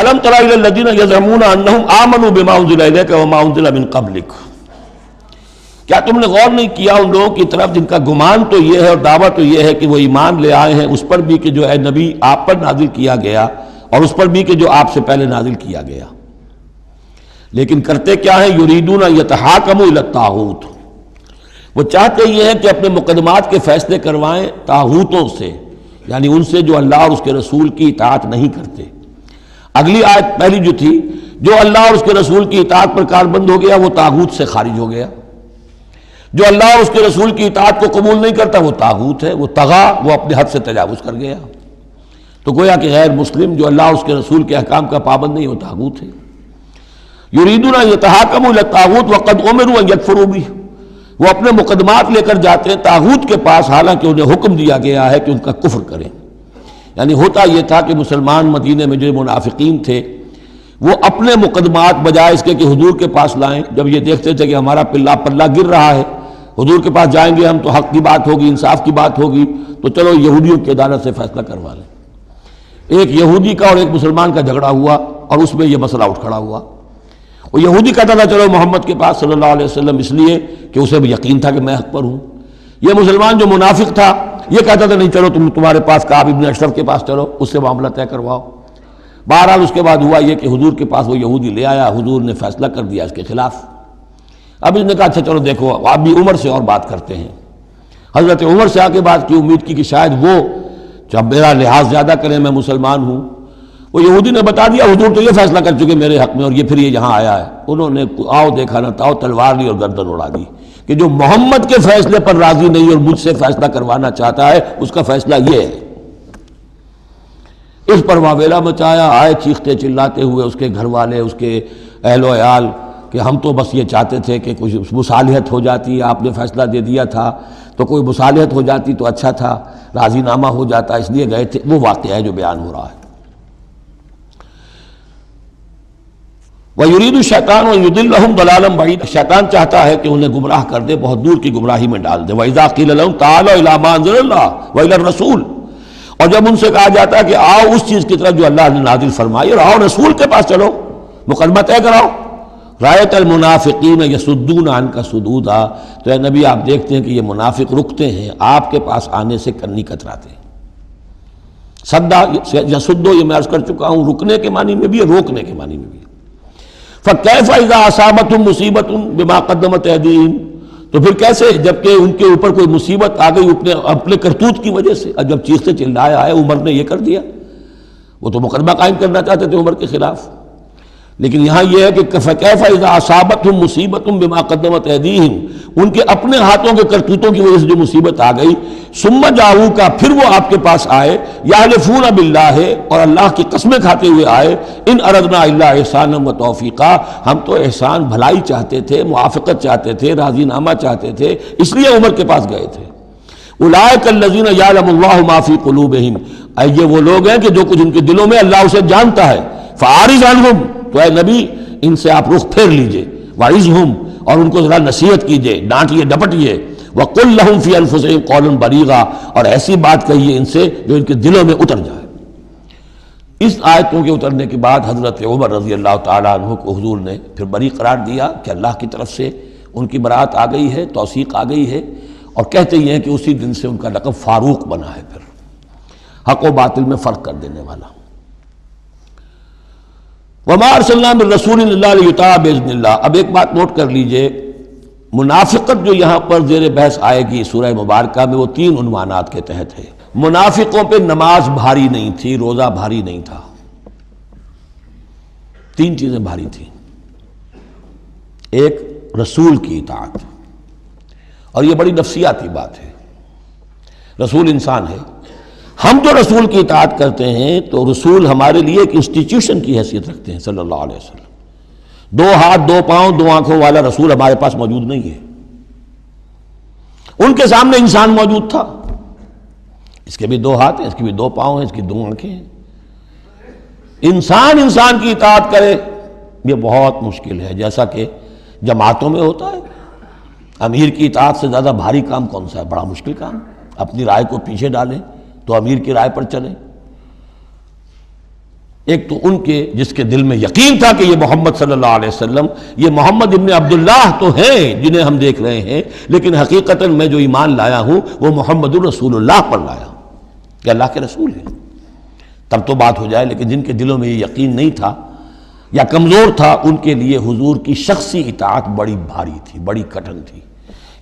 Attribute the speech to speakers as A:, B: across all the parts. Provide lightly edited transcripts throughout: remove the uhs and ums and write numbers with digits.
A: الم تر الی الذین یزعمون انہم آمنوا بما انزل الیک وما انزل من قبلک، کیا تم نے غور نہیں کیا ان لوگوں کی طرف جن کا گمان تو یہ ہے اور دعویٰ تو یہ ہے کہ وہ ایمان لے آئے ہیں اس پر بھی کہ جو اے نبی آپ پر نازل کیا گیا، اور اس پر بھی کہ جو آپ سے پہلے نازل کیا گیا، لیکن کرتے کیا ہیں؟ یریدون ان یتحاکموا الی الطاغوت، وہ چاہتے یہ ہیں کہ اپنے مقدمات کے فیصلے کروائیں طاغوتوں سے، یعنی ان سے جو اللہ اور اس کے رسول کی اطاعت نہیں کرتے۔ اگلی آیت پہلی جو تھی، جو اللہ اور اس کے رسول کی اطاعت پر کاربند ہو گیا وہ طاغوت سے خارج ہو گیا، جو اللہ اور اس کے رسول کی اطاعت کو قبول نہیں کرتا وہ طاغوت ہے، وہ طغا، وہ اپنے حد سے تجاوز کر گیا۔ تو گویا کہ غیر مسلم جو اللہ اور اس کے رسول کے احکام کا پابند نہیں وہ طاغوت ہے۔ یریدون ان یتحاکموا الی الطاغوت وقد امروا ان یکفروا بہ، وہ اپنے مقدمات لے کر جاتے ہیں طاغوت کے پاس حالانکہ انہیں حکم دیا گیا ہے کہ ان کا کفر کریں۔ یعنی ہوتا یہ تھا کہ مسلمان مدینے میں جو منافقین تھے وہ اپنے مقدمات بجائے اس کے کہ حضور کے پاس لائیں، جب یہ دیکھتے تھے کہ ہمارا پلہ گر رہا ہے، حضور کے پاس جائیں گے ہم تو حق کی بات ہوگی، انصاف کی بات ہوگی، تو چلو یہودیوں کی عدالت سے فیصلہ کروا لیں۔ ایک یہودی کا اور ایک مسلمان کا جھگڑا ہوا اور اس میں یہ مسئلہ اٹھ کھڑا ہوا۔ وہ یہودی کہتا تھا چلو محمد کے پاس صلی اللہ علیہ وسلم، اس لیے کہ اسے بھی یقین تھا کہ میں حق پر ہوں۔ یہ مسلمان جو منافق تھا یہ کہتا تھا نہیں چلو تمہارے پاس کعب ابن اشرف کے پاس چلو، اس سے معاملہ طے کرواؤ۔ بہرحال اس کے بعد ہوا یہ کہ حضور کے پاس وہ یہودی لے آیا، حضور نے فیصلہ کر دیا اس کے خلاف۔ اب اس نے کہا اچھا چلو دیکھو آپ بھی عمر سے اور بات کرتے ہیں۔ حضرت عمر سے آ کے بات کی، امید کی کہ شاید وہ جب میرا لحاظ زیادہ کریں، میں مسلمان ہوں۔ وہ یہودی نے بتا دیا حضور تو یہ فیصلہ کر چکے میرے حق میں، اور یہ پھر یہ یہاں آیا ہے۔ انہوں نے آؤ دیکھا نہ تاؤ تلوار لی اور گردن اڑا دی کہ جو محمد کے فیصلے پر راضی نہیں اور مجھ سے فیصلہ کروانا چاہتا ہے اس کا فیصلہ یہ ہے۔ اس پر واویلا مچایا، آئے چیختے چلاتے ہوئے اس کے گھر والے، اس کے اہل و عیال کہ ہم تو بس یہ چاہتے تھے کہ کچھ مصالحت ہو جاتی، آپ نے فیصلہ دے دیا تھا تو کوئی مصالحت ہو جاتی تو اچھا تھا، راضی نامہ ہو جاتا، اس لیے گئے تھے۔ وہ واقعہ ہے جو بیان ہو رہا ہے۔ وَيُرِيدُ الشَّيْطَانُ أَن يُضِلَّهُمْ ضَلَالًا بَعِيدًا، شیطان چاہتا ہے کہ انہیں گمراہ کر دے، بہت دور کی گمراہی میں ڈال دے۔ وَإِذَا قِيلَ لَهُمْ تَعَالَوْا إِلَىٰ مَا أَنزَلَ اللَّهُ وَإِلَى الرَّسُولِ، اور جب ان سے کہا جاتا ہے کہ آؤ اس چیز کی طرف جو اللہ نے نازل فرمائی، اور آؤ رسول کے پاس چلو، مقدمہ طے کراؤ۔ رَأَيْتَ الْمُنَافِقِينَ يَصُدُّونَ عَنْكَ صُدُودًا، تو اے نبی آپ دیکھتے ہیں کہ یہ منافق رکتے ہیں آپ کے پاس آنے سے، کنی کتراتے ہیں۔ صدا یصدو یہ میں عرض کر چکا ہوں، رکنے کے معنی میں بھی ہے، روکنے کے معنی میں بھی ہے۔ فَكَيْفَ إِذَا أَصَابَتْهُم مُّصِيبَةٌ بِمَا قَدَّمَتْ أَيْدِيهِمْ، تو پھر کیسے جب کہ ان کے اوپر کوئی مصیبت آ گئی اپنے کرتوت کی وجہ سے، اور جب چیختے چلایا ہے عمر نے یہ کر دیا، وہ تو مقدمہ قائم کرنا چاہتے تھے عمر کے خلاف، لیکن یہاں یہ ہے کہ فَكَيْفَ إِذَا أَصَابَتْهُم مُّصِيبَةٌ بِمَا قَدَّمَتْ أَيْدِيهِمْ، ان کے اپنے ہاتھوں کے کرتوتوں کی وجہ سے جو مصیبت آ گئی، ثُمَّ جَاءُوكَ، پھر وہ آپ کے پاس آئے، يَحْلِفُونَ بِاللَّهِ، اور اللہ کی قسمیں کھاتے ہوئے آئے، إِنْ أَرَدْنَا إِلَّا إِحْسَانًا وَتَوْفِيقًا، ہم تو احسان بھلائی چاہتے تھے، موافقت چاہتے تھے، راضی نامہ چاہتے تھے، اس لیے عمر کے پاس گئے تھے۔ أُولَٰئِكَ الَّذِينَ يَعْلَمُ اللَّهُ مَا فِي قُلُوبِهِمْ، یہ وہ لوگ ہیں کہ جو کچھ ان کے دلوں میں اللہ اسے جانتا ہے۔ فَأَعْرِضْ عَنْهُمْ، تو اے نبی ان سے آپ رخ پھیر لیجئے، وَعِظْهُمْ، اور ان کو ذرا نصیحت کیجئے، ڈانٹیے ڈپٹیے، وَقُلْ لَهُمْ فِي أَنفُسِهِمْ قَوْلًا بَلِيغًا، اور ایسی بات کہیے ان سے جو ان کے دلوں میں اتر جائے۔ اس آیتوں کے اترنے کے بعد حضرت عمر رضی اللہ تعالیٰ عنہ کو حضور نے پھر بری قرار دیا کہ اللہ کی طرف سے ان کی برات آ گئی ہے، توثیق آ گئی ہے، اور کہتے یہ ہیں کہ اسی دن سے ان کا لقب فاروق بنا ہے، پھر حق و باطل میں فرق کر دینے والا۔ وَمَا أَرْسَلْنَا مِن رَّسُولٍ إِلَّا لِيُطَاعَ بِإِذْنِ اللَّهِ، اب ایک بات نوٹ کر لیجئے، منافقت جو یہاں پر زیر بحث آئے گی سورہ مبارکہ میں، وہ 3 عنوانات کے تحت ہے۔ منافقوں پہ نماز بھاری نہیں تھی، روزہ بھاری نہیں تھا، 3 چیزیں بھاری تھیں۔ ایک رسول کی اطاعت، اور یہ بڑی نفسیاتی بات ہے، رسول انسان ہے، ہم جو رسول کی اطاعت کرتے ہیں تو رسول ہمارے لیے ایک انسٹیٹیوشن کی حیثیت رکھتے ہیں صلی اللہ علیہ وسلم۔ 2 ہاتھ 2 پاؤں 2 آنکھوں والا رسول ہمارے پاس موجود نہیں ہے، ان کے سامنے انسان موجود تھا، اس کے بھی 2 ہاتھ ہیں، اس کے بھی 2 پاؤں ہیں، اس کی 2 آنکھیں ہیں۔ انسان کی اطاعت کرے یہ بہت مشکل ہے، جیسا کہ جماعتوں میں ہوتا ہے۔ امیر کی اطاعت سے زیادہ بھاری کام کون سا ہے؟ بڑا مشکل کام، اپنی رائے کو پیچھے ڈالیں تو امیر کی رائے پر چلیں۔ ایک تو ان کے جس کے دل میں یقین تھا کہ یہ محمد صلی اللہ علیہ وسلم، یہ محمد ابن عبداللہ تو ہیں جنہیں ہم دیکھ رہے ہیں، لیکن حقیقتاً میں جو ایمان لایا ہوں وہ محمد الرسول اللہ پر لایا ہوں کہ اللہ کے رسول ہیں، تب تو بات ہو جائے۔ لیکن جن کے دلوں میں یہ یقین نہیں تھا یا کمزور تھا، ان کے لیے حضور کی شخصی اطاعت بڑی بھاری تھی، بڑی کٹھن تھی۔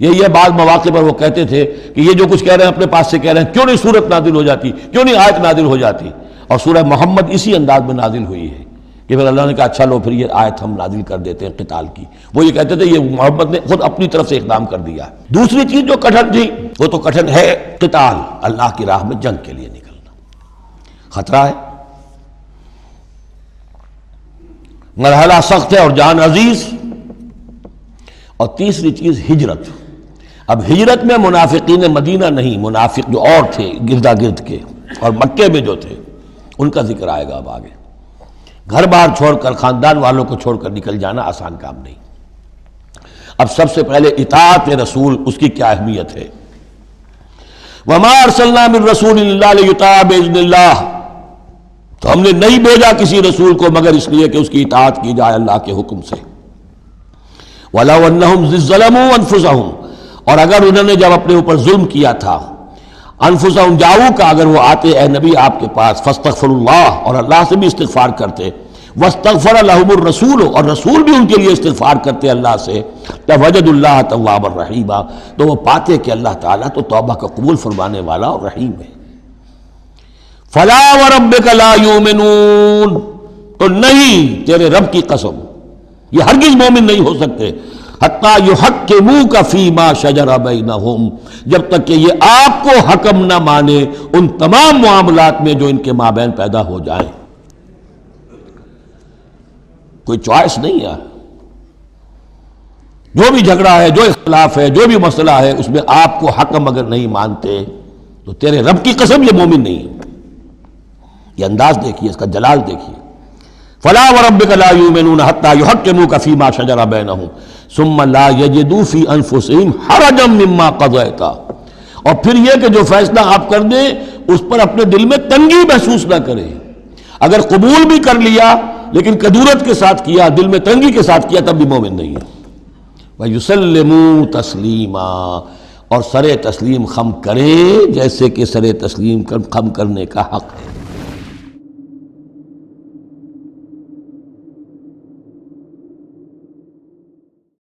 A: یہ بعض مواقع پر وہ کہتے تھے کہ یہ جو کچھ کہہ رہے ہیں اپنے پاس سے کہہ رہے ہیں، کیوں نہیں سورت نازل ہو جاتی، کیوں نہیں آیت نازل ہو جاتی؟ اور سورہ محمد اسی انداز میں نازل ہوئی ہے کہ پھر اللہ نے کہا اچھا لو پھر یہ آیت ہم نازل کر دیتے ہیں قتال کی۔ وہ یہ کہتے تھے یہ محمد نے خود اپنی طرف سے اقدام کر دیا۔ دوسری چیز جو کٹھن تھی وہ تو کٹھن ہے قتال، اللہ کی راہ میں جنگ کے لیے نکلنا، خطرہ ہے، مرحلہ سخت ہے اور جان عزیز۔ اور تیسری چیز ہجرت۔ اب ہجرت میں منافقین مدینہ نہیں، منافق جو اور تھے گردا گرد کے اور مکے میں جو تھے ان کا ذکر آئے گا اب آگے۔ گھر بار چھوڑ کر، خاندان والوں کو چھوڑ کر نکل جانا آسان کام نہیں۔ اب سب سے پہلے اطاعت رسول، اس کی کیا اہمیت ہے۔ وَمَا أَرْسَلْنَا مِن رَّسُولٍ إِلَّا لِيُطَاعَ بِإِذْنِ اللَّهِ، تو ہم نے نہیں بھیجا کسی رسول کو مگر اس لیے کہ اس کی اطاعت کی جائے اللہ کے حکم سے۔ وَلَوْ أَنَّهُمْ إِذ ظَّلَمُوا أَنفُسَهُمْ، اور اگر انہوں نے جب اپنے اوپر ظلم کیا تھا، انفسہم جاؤ کا، اگر وہ آتے اے نبی آپ کے پاس، فاستغفروا اللہ، اور اللہ سے بھی استغفار کرتے، واستغفر لہم الرسول، اور رسول بھی ان کے لیے استغفار کرتے اللہ سے، وجدوا اللہ توابا رحیما، تو وہ پاتے کہ اللہ تعالیٰ تو توبہ کا قبول فرمانے والا اور رحیم ہے۔ فلا وربک لا یؤمنون، تو نہیں تیرے رب کی قسم یہ ہرگز مومن نہیں ہو سکتے، حتیٰ یحکموک فیما شجر بینہم، جب تک کہ یہ آپ کو حکم نہ مانے ان تمام معاملات میں جو ان کے مابین پیدا ہو جائیں۔ کوئی چوائس نہیں ہے، جو بھی جھگڑا ہے، جو اختلاف ہے، جو بھی مسئلہ ہے، اس میں آپ کو حکم اگر نہیں مانتے تو تیرے رب کی قسم یہ مومن نہیں ہے۔ یہ انداز دیکھیے، اس کا جلال دیکھیے۔ فلا وربک لا یؤمنون حتی یحکموک فیما شجر بینہم ثم لا یجدوا فی انفسہم حرجا مما قضیت، اور پھر یہ کہ جو فیصلہ آپ کر دیں اس پر اپنے دل میں تنگی محسوس نہ کریں۔ اگر قبول بھی کر لیا لیکن کدورت کے ساتھ کیا، دل میں تنگی کے ساتھ کیا، تب بھی مومن نہیں ہے۔ وَيُسَلِّمُوا تَسْلِيمًا، اور سر تسلیم خم کرے جیسے کہ سر تسلیم خم کرنے کا حق ہے۔